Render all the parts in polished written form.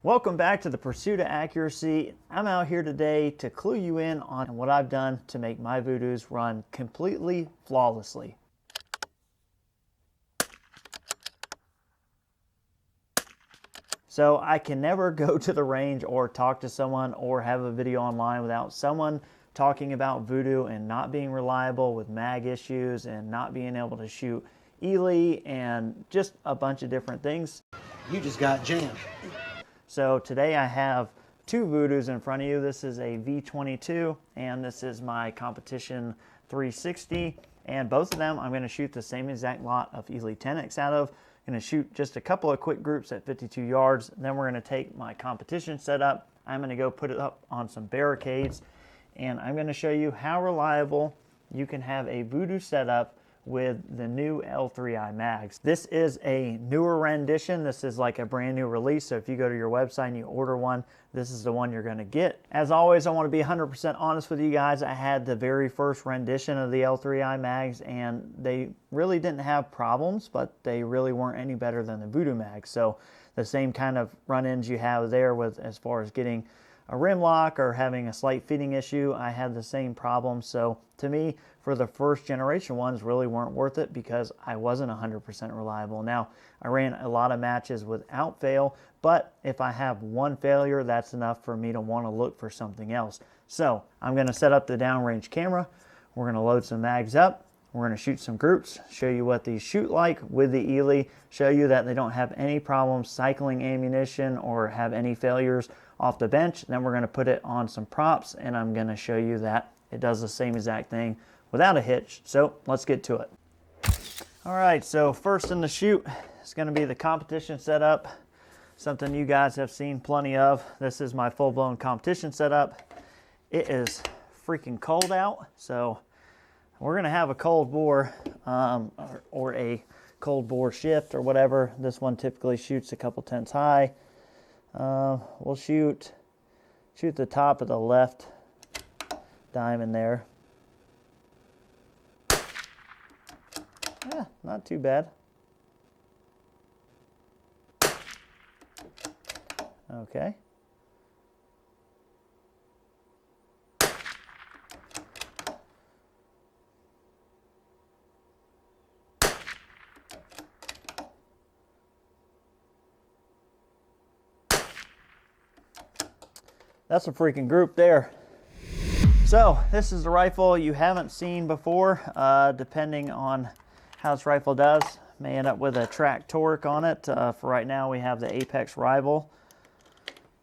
Welcome back to the Pursuit of Accuracy. I'm out here today to clue you in on what I've done to make my Vudoos run completely flawlessly. So I can never go to the range or talk to someone or have a video online without someone talking about Vudoo and not being reliable with mag issues and not being able to shoot Ely and just a bunch of different things. You just got jammed. So today I have two Vudoos in front of you. This is a V22 and this is my competition 360. And both of them I'm going to shoot the same exact lot of Ely 10X out of. I'm going to shoot just a couple of quick groups at 52 yards. Then we're going to take my competition setup. I'm going to go put it up on some barricades. And I'm going to show you how reliable you can have a Vudoo setup with the new L3I mags. This is a newer rendition. This is like a brand new release. So if you go to your website and you order one, this is the one you're going to get. As always, I want to be 100% honest with you guys. I had the very first rendition of the L3I mags and they really didn't have problems, but they really weren't any better than the Vudoo mags. So the same kind of run-ins you have there with as far as getting a rim lock or having a slight fitting issue, I had the same problem. So to me, for the first generation ones really weren't worth it because I wasn't 100% reliable. Now, I ran a lot of matches without fail, but if I have one failure, that's enough for me to want to look for something else. So I'm going to set up the downrange camera. We're going to load some mags up. We're going to shoot some groups, show you what these shoot like with the Ely, show you that they don't have any problems cycling ammunition or have any failures off the bench. Then we're going to put it on some props and I'm going to show you that it does the same exact thing without a hitch. So let's get to it. All right, so first in the shoot is going to be the competition setup, something you guys have seen plenty of. This is my full-blown competition setup. It is freaking cold out, so we're going to have a cold bore or a cold bore shift or whatever. This one typically shoots a couple tenths high. We'll shoot the top of the left diamond there. Yeah, not too bad. Okay. That's a freaking group there. So this is the rifle you haven't seen before. Depending on how this rifle does, may end up with a track torque on it. For right now we have the Apex Rival.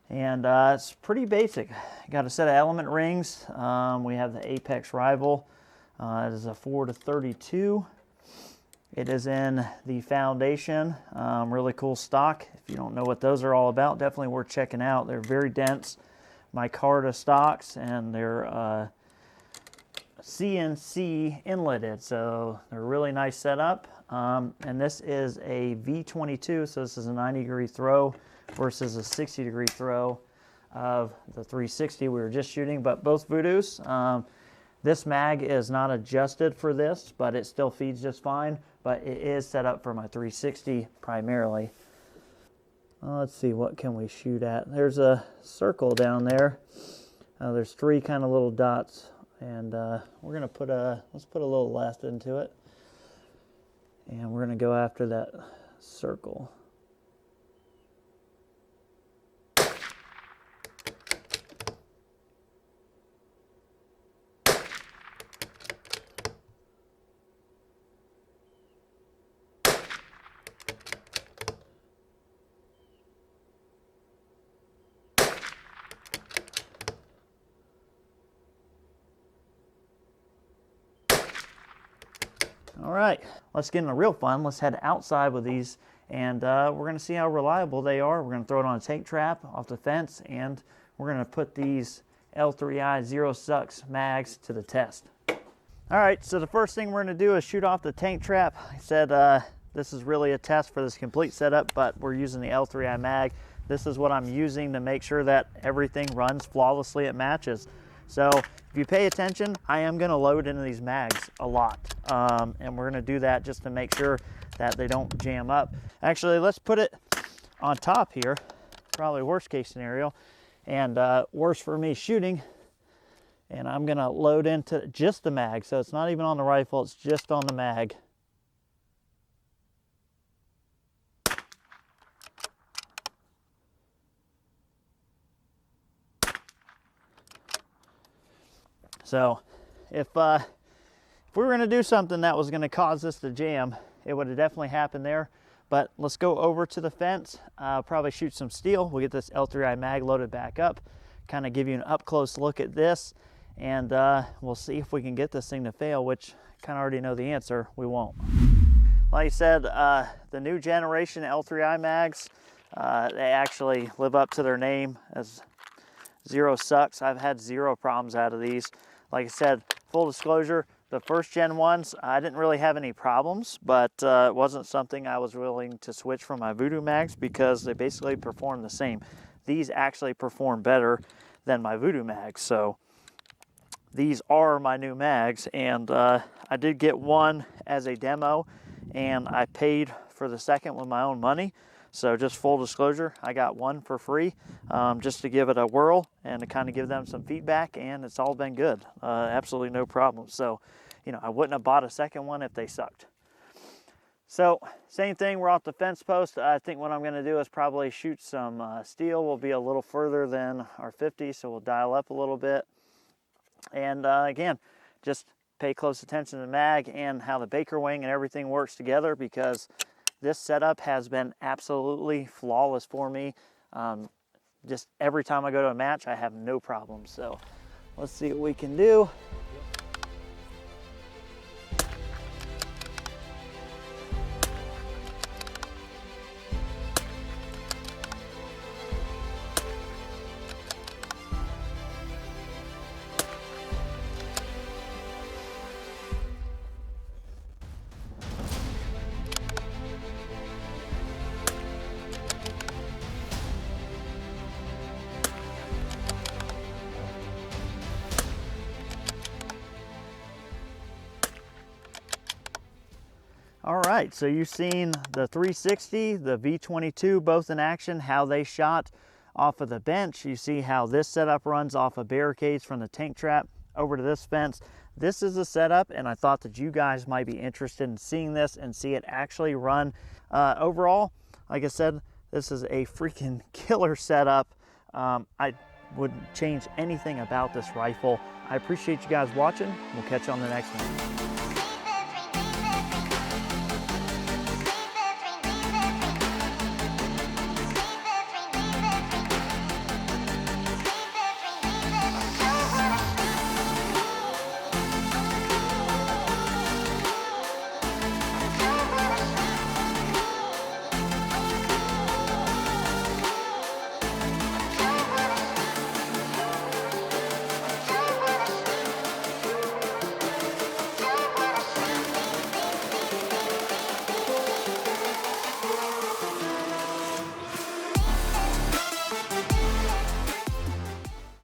And it's pretty basic. Got a set of element rings. We have the Apex Rival. It is a 4-32. It is in the Foundation. Really cool stock. If you don't know what those are all about, definitely worth checking out. They're very dense. Micarta stocks, and they're CNC inletted, so they're a really nice setup. And this is a V22, so this is a 90-degree throw versus a 60-degree throw of the 360 we were just shooting. But both Vudoos, this mag is not adjusted for this, but it still feeds just fine. But it is set up for my 360 primarily. Let's see, what can we shoot at? There's a circle down there. There's three kind of little dots, and we're gonna put let's put a little left into it, and we're gonna go after that circle. All right, let's get into real fun. Let's head outside with these, and we're going to see how reliable they are. We're going to throw it on a tank trap off the fence, and we're going to put these L3I Zero Sucks mags to the test. All right, so the first thing we're going to do is shoot off the tank trap. I said this is really a test for this complete setup, but we're using the L3I mag. This is what I'm using to make sure that everything runs flawlessly at matches. So if you pay attention, I am going to load into these mags a lot. And we're going to do that just to make sure that they don't jam up. Actually, let's put it on top here. probably worst case scenario, and worse for me shooting. And I'm gonna load into just the mag, so it's not even on the rifle, it's just on the mag. So if we were gonna do something that was gonna cause this to jam, it would have definitely happened there. But let's go over to the fence, probably shoot some steel. We'll get this L3I mag loaded back up, kind of give you an up close look at this, and we'll see if we can get this thing to fail, which I kind of already know the answer, we won't. Like I said, the new generation L3I mags, they actually live up to their name as zero sucks. I've had zero problems out of these. Like I said, full disclosure, the first gen ones, I didn't really have any problems, but it wasn't something I was willing to switch from my Vudoo mags because they basically perform the same. These actually perform better than my Vudoo mags, so these are my new mags, and I did get one as a demo, and I paid for the second with my own money. So just full disclosure, I got one for free just to give it a whirl and to kind of give them some feedback, and it's all been good. Absolutely no problem. So, you know, I wouldn't have bought a second one if they sucked. So same thing, we're off the fence post. I think what I'm gonna do is probably shoot some steel. We'll be a little further than our 50, so we'll dial up a little bit. And again, just pay close attention to the mag and how the Baker wing and everything works together, because this setup has been absolutely flawless for me. Just every time I go to a match, I have no problems. So let's see what we can do. All right, so you've seen the 360, the V22, both in action, how they shot off of the bench. You see how this setup runs off of barricades from the tank trap over to this fence. This is the setup, and I thought that you guys might be interested in seeing this and see it actually run. Overall, like I said, this is a freaking killer setup. I wouldn't change anything about this rifle. I appreciate you guys watching. We'll catch you on the next one.